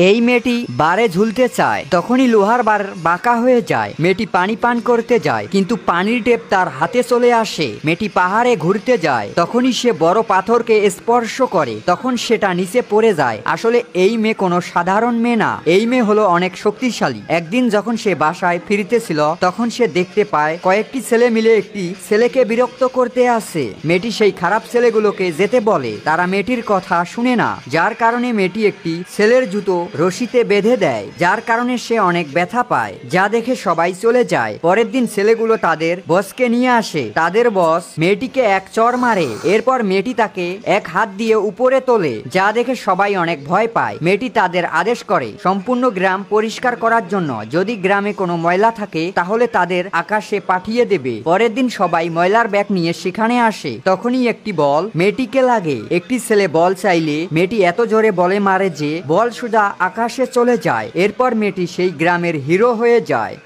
এই মেয়েটি বারে ঝুলতে চায়, তখনই লোহার বার বাঁকা হয়ে যায়। মেয়েটি পানি পান করতে যায়, কিন্তু পানির টেপ তার হাতে চলে আসে। মেয়েটি পাহাড়ে ঘুরতে যায়, তখনই সে বড় পাথরকে স্পর্শ করে, তখন সেটা নিচে পড়ে যায়। আসলে এই মেয়ে কোনো সাধারণ মেয়ে না, এই মেয়ে হলো অনেক শক্তিশালী। একদিন যখন সে বাসায় ফিরতেছিল, তখন সে দেখতে পায় কয়েকটি ছেলে মিলে একটি ছেলেকে বিরক্ত করতে আসে। মেয়েটি সেই খারাপ ছেলেগুলোকে যেতে বলে, তারা মেয়েটির কথা শুনে না, যার কারণে মেয়েটি একটি ছেলের জুতো রশিতে বেঁধে দেয়, যার কারণে সে অনেক ব্যথা পায়, যা দেখে সবাই চলে যায়। পরের দিন ছেলেগুলো তাদের বসকে নিয়ে আসে, তাদের বস মেয়েটিকে এক চড় মারে। এরপর মেয়েটি তাকে এক হাত দিয়ে উপরে তোলে, যা দেখে সবাই অনেক ভয় পায়। মেয়েটি তাদের আদেশ করে সম্পূর্ণ গ্রাম পরিষ্কার করার জন্য, যদি গ্রামে কোনো ময়লা থাকে তাহলে তাদের আকাশে পাঠিয়ে দেবে। পরের দিন সবাই ময়লার ব্যাগ নিয়ে সেখানে আসে, তখনই একটি বল মেয়েটিকে লাগে। একটি ছেলে বল চাইলে মেয়েটি এত জোরে বলে মারে যে বল সোজা আকাশে চলে যায়। এরপর মেয়েটি সেই গ্রামের হিরো হয়ে যায়।